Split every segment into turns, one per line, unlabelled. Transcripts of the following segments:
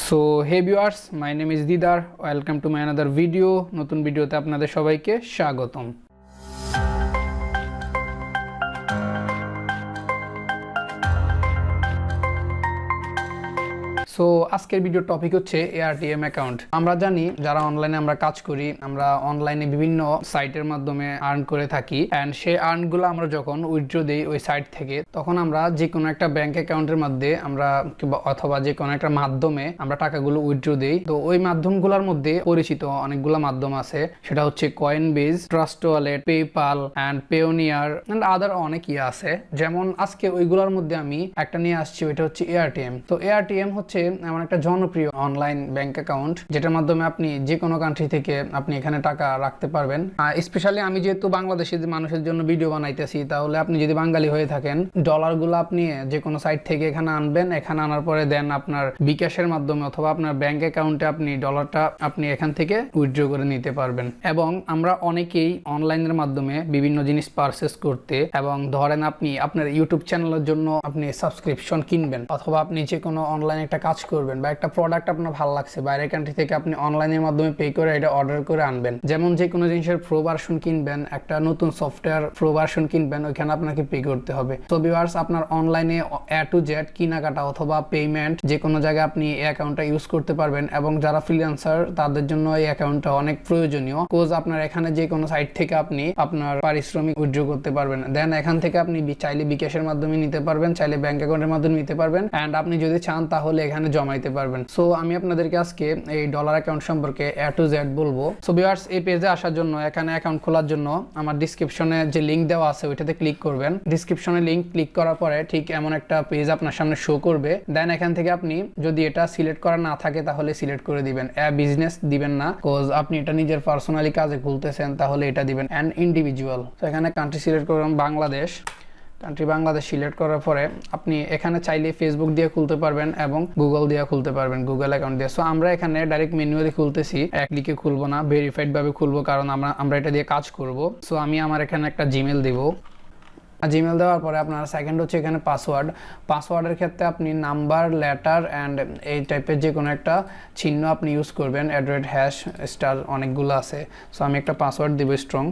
So hey viewers, my name is Didar. Welcome to my another video. নতুন ভিডিওতে আপনাদের সবাইকে স্বাগতম। সো আজকের ভিডিও টপিক হচ্ছে এআরটিএম অ্যাকাউন্ট। আমরা জানি যারা অনলাইনে আমরা কাজ করি, আমরা অনলাইনে বিভিন্ন সাইটের মাধ্যমে আর্ন করে থাকি, অ্যান্ড সেই আর্নগুলো আমরা যখন উইথড্র দিই ওই সাইট থেকে, তখন আমরা যে কোনো একটা ব্যাংক অ্যাকাউন্টের মধ্যে আমরা অথবা যে কোনো একটা মাধ্যমে আমরা টাকাগুলো উইথড্র দিই। তো ওই মাধ্যমগুলোর মধ্যে পরিচিত অনেকগুলো মাধ্যম আছে, সেটা হচ্ছে Coinbase, trust wallet, PayPal and Payoneer and other অনেক আছে। যেমন আজকে ওইগুলোর মধ্যে আমি একটা নিয়ে আসছি, ওইটা হচ্ছে এআরটিএম। তো এআরটিএম হচ্ছে এমন একটা জনপ্রিয় অনলাইন ব্যাংক অ্যাকাউন্ট যেটার মাধ্যমে আপনি যে কোনো কান্ট্রি থেকে আপনি এখানে টাকা রাখতে পারবেন। স্পেশালি আমি যেহেতু বাংলাদেশের মানুষের জন্য ভিডিও বানাইতেছি, তাহলে আপনি যদি বাঙালি হয়ে থাকেন, ডলারগুলো আপনি যে কোনো সাইট থেকে এখানে আনবেন। এখানে আনার পরে দেন আপনার বিকাশের মাধ্যমে অথবা আপনার ব্যাংক অ্যাকাউন্টে আপনি ডলারটা আপনি এখান থেকে উইথড্র করে নিতে পারবেন। এবং আমরা অনেকেই অনলাইনের মাধ্যমে বিভিন্ন জিনিস পারচেস করতে, এবং ধরেন আপনি আপনার ইউটিউব চ্যানেলের জন্য আপনি সাবস্ক্রিপশন কিনবেন, অথবা আপনি যে কোনো অনলাইনে একটা কাজ করবেন, বা একটা প্রোডাক্ট আপনার ভালো লাগছে বাইরের কান্ট্রি থেকে, আপনি অনলাইনের মাধ্যমে পে করে এটা অর্ডার করে আনবেন। যেমন যে কোনো জিনিসের প্রো ভার্সন কিনবেন, একটা নতুন সফটওয়্যার প্রো ভার্সন কিনবেন, ওইখানে আপনাকে পে করতে হবে। সো ভিউয়ার্স, আপনার অনলাইনে এ টু জেড কেনাকাটা অথবা পেমেন্ট যে কোনো জায়গায় আপনি এই অ্যাকাউন্টটা ইউজ করতে পারবেন। এবং যারা ফ্রিল্যান্সার তাদের জন্য এই অ্যাকাউন্টটা অনেক প্রয়োজনীয়, কোজ আপনার এখানে যে কোনো সাইট থেকে আপনি আপনার পারিশ্রমিক উইথড্র করতে পারবেন। দেন এখান থেকে আপনি চাইলে বিকাশের মাধ্যমে নিতে পারবেন, চাইলে ব্যাংক অ্যাকাউন্টের মাধ্যমে নিতে পারবেন, এন্ড আপনি যদি চান তাহলে এখানে জমাইতে পারবেন। সো আমি আপনাদেরকে আজকে এই ডলার অ্যাকাউন্ট সম্পর্কে এ টু জেড বলবো। সো ভিউয়ার্স, এই পেজে আসার জন্য, এখানে অ্যাকাউন্ট খোলার জন্য আমার ডিসক্রিপশনে যে লিংক দেওয়া আছে ওইটাতে ক্লিক করবেন। ডিসক্রিপশনে লিংক ক্লিক করার পরে ঠিক এমন একটা পেজ আপনার সামনে শো করবে। দেন এখান থেকে আপনি যদি এটা সিলেক্ট করা না থাকে তাহলে সিলেক্ট করে দিবেন। বিজনেস দিবেন না, কোজ আপনি এটা নিজের পার্সোনালি কাজে খুলতেছেন, তাহলে এটা দিবেন অ্যান্ড ইন্ডিভিজুয়াল। তো এখানে কান্ট্রি সিলেক্ট করলাম বাংলাদেশ। কান্ট্রি বাংলাদেশ সিলেক্ট করার পরে আপনি এখানে চাইলে ফেসবুক দিয়ে খুলতে পারবেন এবং গুগল দিয়ে খুলতে পারবেন, গুগল অ্যাকাউন্ট দিয়ে। সো আমরা এখানে ডাইরেক্ট ম্যানুয়ালি খুলতেছি, এক ক্লিকে খুলবো না, ভেরিফাইড ভাবে খুলবো, কারণ আমরা এটা দিয়ে কাজ করব। সো আমি আমার এখানে একটা জিমেল দিব। জিমেল দেওয়ার পরে আপনার সেকেন্ড হচ্ছে এখানে পাসওয়ার্ড। পাসওয়ার্ডের ক্ষেত্রে আপনি নাম্বার, লেটার অ্যান্ড এই টাইপের যে কোনো একটা চিহ্ন আপনি ইউজ করবেন, অ্যাড্রেড, হ্যাশ, স্টার, অনেকগুলো আছে। সো আমি একটা পাসওয়ার্ড দিব স্ট্রং।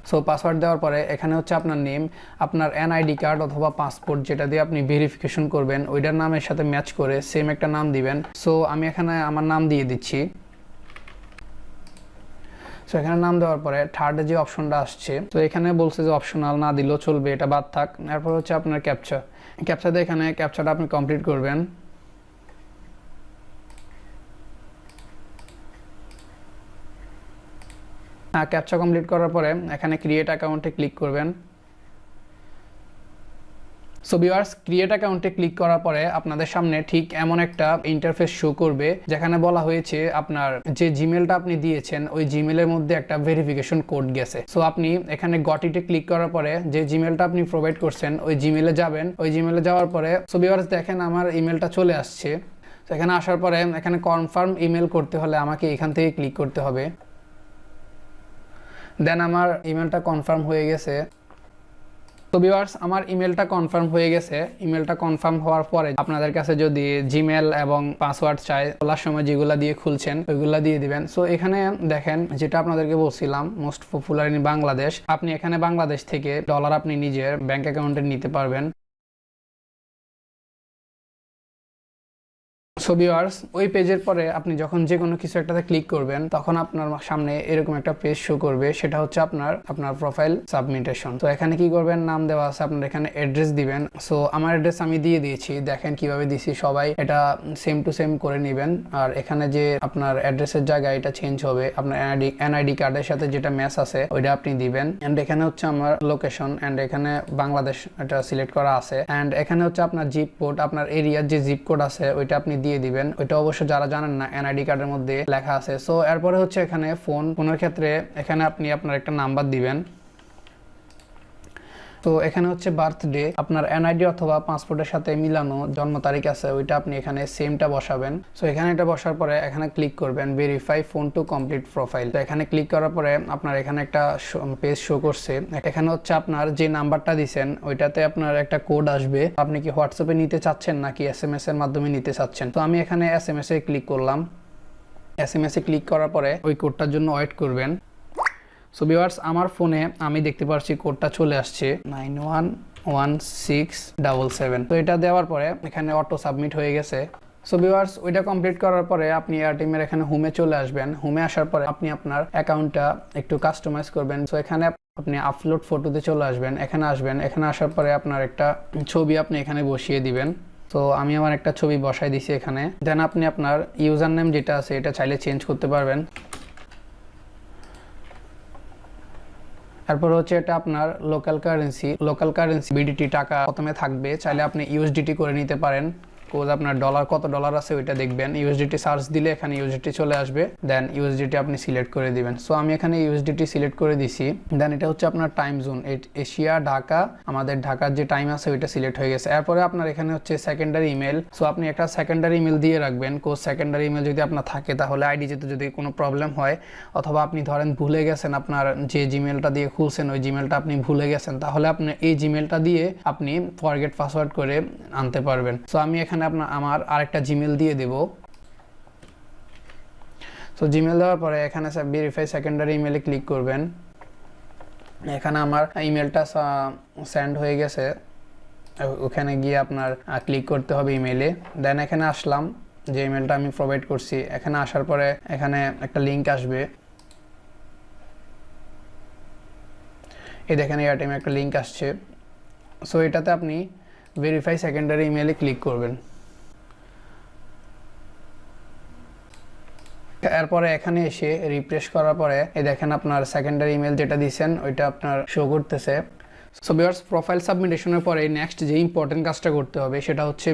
সো পাসওয়ার্ড দেওয়ার পরে এখানে হচ্ছে আপনার নেম, আপনার এনআইডি কার্ড অথবা পাসপোর্ট যেটা দিয়ে আপনি ভেরিফিকেশন করবেন, ওইটার নামের সাথে ম্যাচ করে সেম একটা নাম দিবেন। সো আমি এখানে আমার নাম দিয়ে দিচ্ছি। সো এখানে নাম দেওয়ার পরে থার্ডে যে অপশনটা আসছে, তো এখানে বলছে যে অপশনাল, না দিলেও চলবে, এটা বাদ থাক। এরপর হচ্ছে আপনার ক্যাপচা। ক্যাপচাতে এখানে ক্যাপচাটা আপনি কমপ্লিট করবেন। ক্যাপচা কমপ্লিট করার পরে এখানে ক্রিয়েট অ্যাকাউন্টে ক্লিক করবেন। সো ভিউয়ার্স, ক্রিয়েট অ্যাকাউন্টে ক্লিক করার পরে আপনাদের সামনে ঠিক এমন একটা ইন্টারফেস শো করবে, যেখানে বলা হয়েছে আপনার যে জিমেলটা আপনি দিয়েছেন ওই জিমেলের মধ্যে একটা ভেরিফিকেশন কোড গেছে। সো আপনি এখানে গট ইটে ক্লিক করার পরে যে জিমেলটা আপনি প্রোভাইড করছেন ওই জিমেলে যাবেন। ওই জিমেলে যাওয়ার পরে সো ভিউয়ার্স দেখেন আমার ইমেলটা চলে আসছে। তো এখানে আসার পরে এখানে কনফার্ম ইমেল করতে হলে আমাকে এখান থেকে ক্লিক করতে হবে। দেন আমার ইমেলটা কনফার্ম হয়ে গেছে। তো ভিউয়ার্স, আমার ইমেলটা কনফার্ম হয়ে গেছে। ইমেলটা কনফার্ম হওয়ার পরে আপনাদের কাছে যদি জিমেল এবং পাসওয়ার্ড চাই, খোলার সময় যেগুলো দিয়ে খুলছেন ওইগুলা দিয়ে দিবেন। সো এখানে দেখেন যেটা আপনাদেরকে বলছিলাম, মোস্ট পপুলার ইন বাংলাদেশ, আপনি এখানে বাংলাদেশ থেকে ডলার আপনি নিজের ব্যাংক অ্যাকাউন্টে নিতে পারবেন। সো ভিউয়ার্স, ওই পেজের পরে আপনি যখন যে কোনো কিছু একটাতে ক্লিক করবেন, তখন আপনার সামনে এরকম একটা পেজ শো করবে, সেটা হচ্ছে আপনার প্রোফাইল সাবমিটেশন। তো এখানে কি করবেন, নাম দেওয়া আছে, আপনার এখানে অ্যাড্রেস দিবেন। সো আমার অ্যাড্রেস আমি দিয়ে দিয়েছি, দেখেন কিভাবে দিছি, সবাই এটা সেম টু সেম করে নেবেন। আর এখানে যে আপনার অ্যাড্রেসের জায়গায় এটা চেঞ্জ হবে, আপনার এনআইডি কার্ডের সাথে যেটা ম্যাচ আছে ওইটা আপনি দিবেন। এন্ড এখানে হচ্ছে আমার লোকেশন, এন্ড এখানে বাংলাদেশ এটা সিলেক্ট করা আছে। এন্ড এখানে হচ্ছে আপনার জিপ কোড, আপনার এরিয়ার যে জিপ কোড আছে ওইটা আপনি দিয়ে দিবেন। ওইটা অবশ্য যারা জানেন না, এনআইডি কার্ডের মধ্যে লেখা আছে। সো এরপরে হচ্ছে এখানে ফোনের ক্ষেত্রে এখানে আপনি আপনার একটা নাম্বার দিবেন। তো তো এখানে হচ্ছে বার্থডে, আপনার এনআইডি অথবা পাসপোর্টের সাথে মিলানো জন্ম তারিখ আছে ওইটা আপনি এখানে সেমটা বসাবেন। সো এখানে এটা বসার পরে এখানে ক্লিক করবেন verify phone to complete profile. তো এখানে ক্লিক করার পরে আপনার এখানে একটা পেজ শো করছে। এখানে হচ্ছে আপনার যে নাম্বারটা দিবেন ওইটাতে আপনার একটা কোড আসবে। আপনি কি হোয়াটসঅ্যাপে নিতে চাচ্ছেন নাকি এসএমএস এর মাধ্যমে নিতে চাচ্ছেন? তো আমি এখানে এসএমএস এ ক্লিক করলাম। এসএমএস এ ক্লিক করার পরে ওই কোডটার জন্য ওয়েট করবেন। সো ভিউয়ার্স, আমার ফোনে আমি দেখতে পাচ্ছি কোডটা চলে আসছে 911677। তো এটা দেওয়ার পরে এখানে অটো সাবমিট হয়ে গেছে। সো ভিউয়ার্স, ওইটা কমপ্লিট করার পরে আপনি এয়ারটেম এর এখানে হোমে চলে আসবেন। হোমে আসার পরে আপনি আপনার অ্যাকাউন্টটা একটু কাস্টমাইজ করবেন। সো এখানে আপনি আপলোড ফটোতে চলে আসবেন। এখানে আসবেন, এখানে আসার পরে আপনার একটা ছবি আপনি এখানে বসিয়ে দিবেন। তো আমি আমার একটা ছবি বসাই দিছি এখানে। দেন আপনি আপনার ইউজার নেম যেটা আছে এটা চাইলে চেঞ্জ করতে পারবেন। তারপর হচ্ছে এটা আপনার লোকাল কারেন্সি বিডিটি টাকা প্রথমে থাকবে, চাইলে আপনি ইউএসডিটি করে নিতে পারেন। কোজ আপনার ডলার কত ডলার আছে ওইটা দেখবেন। ইউএসডিটি সার্চ দিলে এখানে ইউএসডিটি চলে আসবে। দেন ইউএসডিটি আপনি সিলেক্ট করে দিবেন। সো আমি এখানে ইউএসডিটি সিলেক্ট করে দিছি। দেন এটা হচ্ছে আপনার টাইম জোন, এশিয়া ঢাকা, আমাদের ঢাকার যে টাইম আছে ওইটা সিলেক্ট হয়ে গেছে। এরপরে আপনার এখানে হচ্ছে সেকেন্ডারি ইমেল। সো আপনি একটা সেকেন্ডারি ইমেল দিয়ে রাখবেন। কোজ সেকেন্ডারি ইমেল যদি আপনার থাকে তাহলে আইডি যেতে যদি কোনো প্রবলেম হয় অথবা আপনি ধরেন ভুলে গেছেন আপনার যে জিমেলটা দিয়ে খুলছেন ওই জিমেলটা আপনি ভুলে গেছেন, তাহলে আপনি এই জিমেলটা দিয়ে আপনি ফরগেট পাসওয়ার্ড করে আনতে পারবেন। সো আমি এখানে আমার আরেকটা জিমেল দিয়ে দেব। সো জিমেল দেওয়ার পরে এখানে ভেরিফাই সেকেন্ডারি ইমেলে ক্লিক করবেন। এখানে আমার ইমেলটা সেন্ড হয়ে গেছে। ওখানে গিয়ে আপনার ক্লিক করতে হবে ইমেলে। দেন এখানে আসলাম, যে ইমেলটা আমি প্রোভাইড করছি। এখানে আসার পরে এখানে একটা লিঙ্ক আসবে। এই দেখেন এয়ারটেম একটা লিঙ্ক আসছে। সো এটাতে আপনি ভেরিফাই সেকেন্ডারি ইমেলে ক্লিক করবেন। এরপরে এখানে এসে রিফ্রেশ করার পরে এই দেখেন আপনার সেকেন্ডারি ইমেল যেটা দিয়েছেন ওইটা আপনার শো করতেছে। সো ভিউয়ার্স, প্রোফাইল সাবমিটেশনের পরে নেক্সট যে ইম্পর্টেন্ট কাজটা করতে হবে সেটা হচ্ছে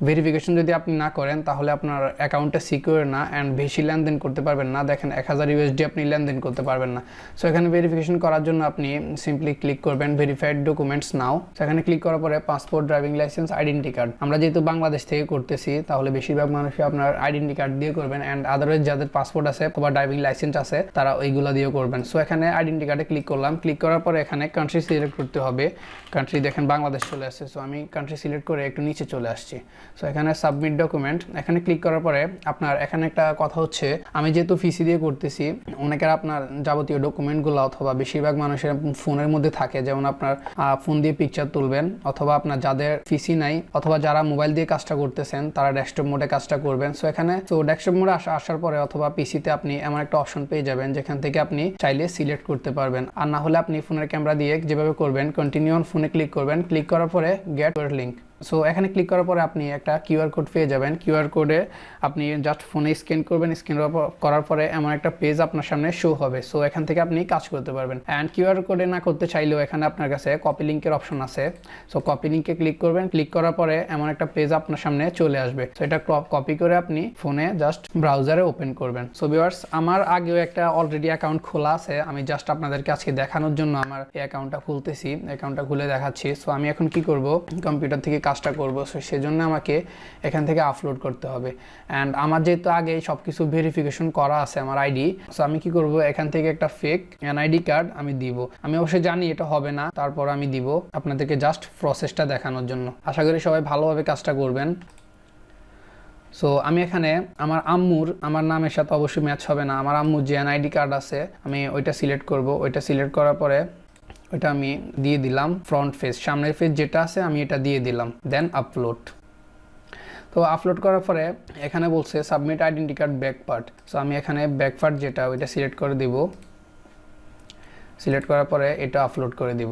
ভেরিফিকেশন যদি আপনি না করেন তাহলে আপনার অ্যাকাউন্টটা সিকিউর না অ্যান্ড বেশি লেনদেন করতে পারবেন না। দেখেন 1000 ইউএসডি আপনি লেনদেন করতে পারবেন না। সো এখানে ভেরিফিকেশন করার জন্য আপনি সিম্পলি ক্লিক করবেন ভেরিফাইড ডকুমেন্টস নাও। সেখানে ক্লিক করার পরে passport, driving licence, identity card. আমরা যেহেতু বাংলাদেশ থেকে করতেছি তাহলে বেশিরভাগ মানুষই আপনার আইডেন্টি কার্ড দিয়ে করবেন অ্যান্ড আদারওয়াইজ যাদের পাসপোর্ট আছে অথবা ড্রাইভিং লাইসেন্স আছে তারা ওইগুলো দিয়ে করবেন। সো এখানে আইডেন্টি কার্ডে ক্লিক করলাম। ক্লিক করার পরে এখানে কান্ট্রি সিলেক্ট করতে হবে। কান্ট্রি দেখেন বাংলাদেশ চলে আসছে। সো আমি কান্ট্রি সিলেক্ট করে একটু নিচে চলে আসছি। সো এখানে সাবমিট ডকুমেন্ট, এখানে ক্লিক করার পরে আপনার এখানে একটা কথা হচ্ছে, আমি যেহেতু পিসি দিয়ে করতেছি অনেকের আপনার যাবতীয় ডকুমেন্টগুলো অথবা বেশিরভাগ মানুষের ফোনের মধ্যে থাকে, যেমন আপনার ফোন দিয়ে পিকচার তুলবেন অথবা আপনার যাদের পিসি নাই অথবা যারা মোবাইল দিয়ে কাজটা করতেছেন তারা ডেস্কটপ মোডে কাজটা করবেন। সো এখানে ডেস্কটপ মোডে আসার পরে অথবা পিসিতে আপনি এমন একটা অপশন পেয়ে যাবেন যেখান থেকে আপনি চাইলে সিলেক্ট করতে পারবেন। আর না হলে আপনি ফোনের ক্যামেরা দিয়ে যেভাবে করবেন কন্টিনিউ অন ফোনে ক্লিক করবেন। ক্লিক করার পরে গেট ইউর লিঙ্ক। সো এখানে ক্লিক করার পরে আপনি একটা কিউআর কোড পেয়ে যাবেন। কিউআর কোডে আপনি জাস্ট ফোনে স্ক্যান করবেন। স্ক্যান করার পরে এমন একটা পেজ আপনার সামনে শো হবে। সো এখান থেকে আপনি কাজ করতে পারবেন। অ্যান্ড কিউআর কোডে না করতে চাইলেও এখানে আপনার কাছে কপি লিঙ্কের অপশন আছে। সো কপি লিঙ্কে ক্লিক করবেন। ক্লিক করার পরে এমন একটা পেজ আপনার সামনে চলে আসবে। সো এটা কপি করে আপনি ফোনে জাস্ট ব্রাউজারে ওপেন করবেন। সো ভিউয়ার্স, আমার আগেও একটা অলরেডি অ্যাকাউন্ট খোলা আছে। আমি জাস্ট আপনাদেরকে আজকে দেখানোর জন্য আমার এই অ্যাকাউন্টটা খুলতেছি, অ্যাকাউন্টটা খুলে দেখাচ্ছি। সো আমি এখন কি করব, কম্পিউটার থেকে কাজটা করব। সো সেজন্য আমাকে এখান থেকে আপলোড করতে হবে। অ্যান্ড আমার যেহেতু আগে সব কিছু ভেরিফিকেশন করা আছে আমার আইডি, সো আমি কি করব, এখান থেকে একটা ফেক এনআইডি কার্ড আমি দিব। আমি অবশ্যই জানি এটা হবে না, তারপর আমি দিব আপনাদেরকে জাস্ট প্রসেসটা দেখানোর জন্য। আশা করি সবাই ভালোভাবে কাজটা করবেন। সো আমি এখানে আমার নামের সাথে অবশ্যই ম্যাচ হবে না। আমার আম্মুর যে এনআইডি কার্ড আছে আমি ওইটা সিলেক্ট করব। ওইটা সিলেক্ট করার পরে ওইটা আমি দিয়ে দিলাম ফ্রন্ট ফেস, সামনের ফেস যেটা আছে আমি এটা দিয়ে দিলাম। দেন আপলোড। তো আপলোড করার পরে এখানে বলছে submit identity card back part. So আমি এখানে ব্যাক পার্ট যেটা ওইটা সিলেক্ট করে দিব। সিলেক্ট করার পরে এটা আপলোড করে দিব।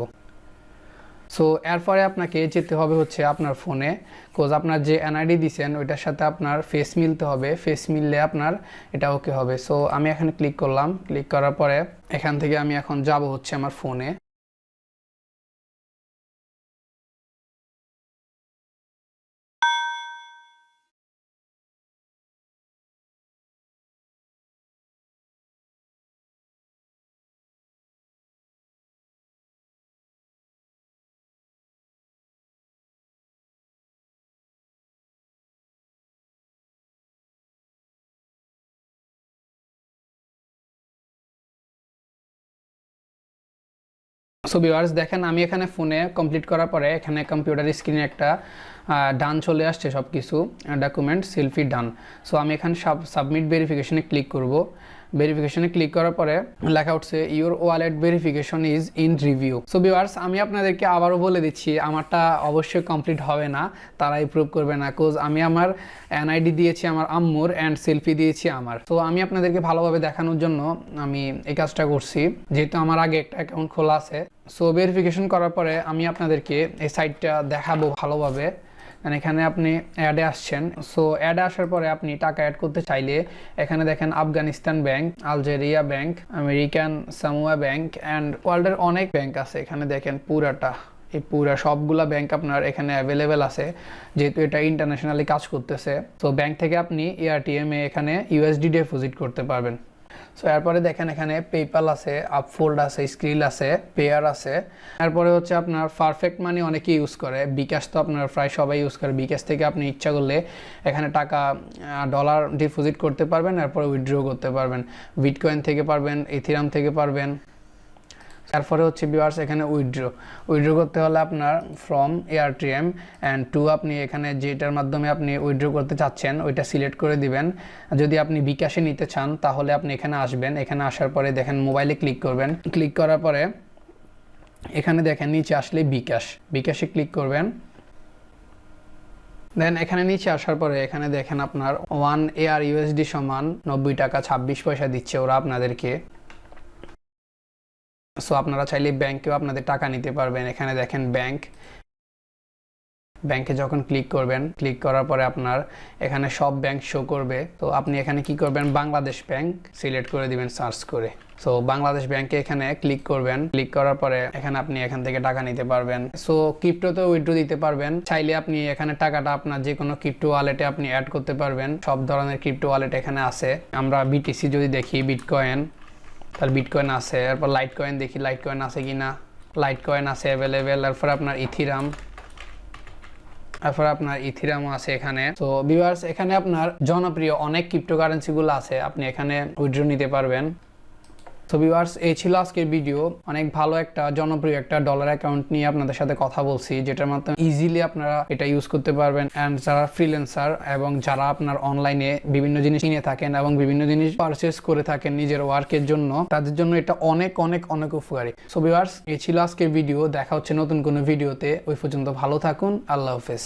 সো এরপরে আপনাকে যেতে হবে হচ্ছে আপনার ফোনে, কোজ আপনার যে এনআইডি দিয়েছেন ওইটার সাথে আপনার ফেস মিলতে হবে। ফেস মিললে আপনার এটা ওকে হবে। সো আমি এখানে ক্লিক করলাম। ক্লিক করার পরে এখান থেকে আমি এখন যাব হচ্ছে আমার ফোনে। সো ভিউয়ার্স দেখেন আমি এখানে ফোনে কমপ্লিট করার পরে এখানে কম্পিউটার স্ক্রিনে একটা ডান চলে আসছে সব কিছু ডকুমেন্ট সেলফি ডান। সো আমি এখানে সাবমিট ভেরিফিকেশনে ক্লিক করব। ভেরিফিকেশনে ক্লিক করার পরে লেখা উঠছে your wallet verification is in review. So viewers আমি আপনাদেরকে আবারও বলে দিচ্ছি আমারটা অবশ্যই কমপ্লিট হবে না, তারাই প্রুভ করবে না, কোজ আমি আমার এনআইডি দিয়েছি আমার আম্মুর অ্যান্ড সেলফি দিয়েছি আমার। তো আমি আপনাদেরকে ভালোভাবে দেখানোর জন্য আমি এই কাজটা করছি, যেহেতু আমার আগে একটা অ্যাকাউন্ট খোলা আছে। সো ভেরিফিকেশন করার পরে আমি আপনাদেরকে এই সাইটটা দেখাবো ভালোভাবে। এখানে আপনি অ্যাডে আসছেন। সো অ্যাডে আসার পরে আপনি টাকা অ্যাড করতে চাইলে এখানে দেখেন Afghanistan bank, Algeria bank, American Samoa bank and ওয়ার্ল্ডের অনেক ব্যাংক আছে। এখানে দেখেন পুরাটা এই পুরা সবগুলা ব্যাংক আপনার এখানে অ্যাভেলেবেল আছে, যেহেতু এটা ইন্টারন্যাশনালি কাজ করতেছে। তো ব্যাংক থেকে আপনি এআরটিএম এ এখানে ইউএসডি ডিপোজিট করতে পারবেন। সো এরপরে দেখেন এখানে পেপ্যাল আছে, আপফোল্ড আছে, স্ক্রিল আছে, পেয়ার আছে। এরপরে হচ্ছে আপনার পারফেক্ট মানি অনেকে ইউজ করে, বিকাশ তো আপনার প্রায় সবাই ইউজ করে। বিকাশ থেকে আপনি ইচ্ছা করলে এখানে টাকা ডলার ডিপোজিট করতে পারবেন, এরপরে উইথড্র করতে পারবেন। বিটকয়েন থেকে পারবেন, ইথিরাম থেকে পারবেন। তারপরে হচ্ছে ভিউয়ার্স এখানে উইথড্র করতে হলে আপনার ফ্রম এআরটিএম অ্যান্ড টু আপনি এখানে যেটার মাধ্যমে আপনি উইথড্র করতে চাচ্ছেন ওইটা সিলেক্ট করে দিবেন। যদি আপনি বিকাশে নিতে চান তাহলে আপনি এখানে আসবেন। এখানে আসার পরে দেখেন মোবাইলে ক্লিক করবেন। ক্লিক করার পরে এখানে দেখেন নিচে আসলে বিকাশে ক্লিক করবেন। দেন এখানে নিচে আসার পরে এখানে দেখেন আপনার 1 AR USD সমান 90 টাকা 26 পয়সা দিচ্ছে ওরা আপনাদেরকে। সো আপনারা চাইলে ব্যাংকেও আপনাদের টাকা নিতে পারবেন। এখানে দেখেন ব্যাংকে যখন ক্লিক করবেন, ক্লিক করার পরে আপনার এখানে সব ব্যাংক শো করবে। তো আপনি এখানে কি করবেন, বাংলাদেশ ব্যাংক সিলেক্ট করে দিবেন সার্চ করে। সো বাংলাদেশ ব্যাংকে এখানে ক্লিক করবেন। ক্লিক করার পরে এখানে আপনি এখান থেকে টাকা নিতে পারবেন। সো ক্রিপ্টোতে উইথড্র দিতে পারবেন। চাইলে আপনি এখানে টাকাটা আপনার যে কোনো ক্রিপ্টো ওয়ালেটে আপনি অ্যাড করতে পারবেন। সব ধরনের ক্রিপ্টো ওয়ালেট এখানে আছে। আমরা বিটিসি যদি দেখি, বিটকয়েন, তার বিটকয়েন আছে। এরপর লাইট কয়েন দেখি, লাইট কয়েন আছে কিনা, লাইট কয়েন আছে অ্যাভেলেবেল। এরপর আপনার ইথিরামও আছে এখানে। তো ভিউয়ার্স এখানে আপনার জনপ্রিয় অনেক ক্রিপ্টোকারেন্সিগুলো আছে, আপনি এখানে উইথড্র নিতে পারবেন। তো ভিউয়ার্স এই ছিল আজকের ভিডিও। অনেক ভালো একটা জনপ্রিয় একটা ডলার অ্যাকাউন্ট নিয়ে আপনাদের সাথে কথা বলছি, যেটার মাধ্যমে ইজিলি আপনারা এটা ইউজ করতে পারবেন। অ্যান্ড যারা ফ্রিল্যান্সার এবং যারা আপনার অনলাইনে বিভিন্ন জিনিস কিনে থাকেন এবং বিভিন্ন জিনিস পারচেস করে থাকেন নিজের ওয়ার্কের জন্য, তাদের জন্য এটা অনেক অনেক অনেক উপকারী। সো ভিউয়ার্স এই ছিল আজকের ভিডিও। দেখা হচ্ছে নতুন কোনো ভিডিওতে। ওই পর্যন্ত ভালো থাকুন। আল্লাহ হাফেজ।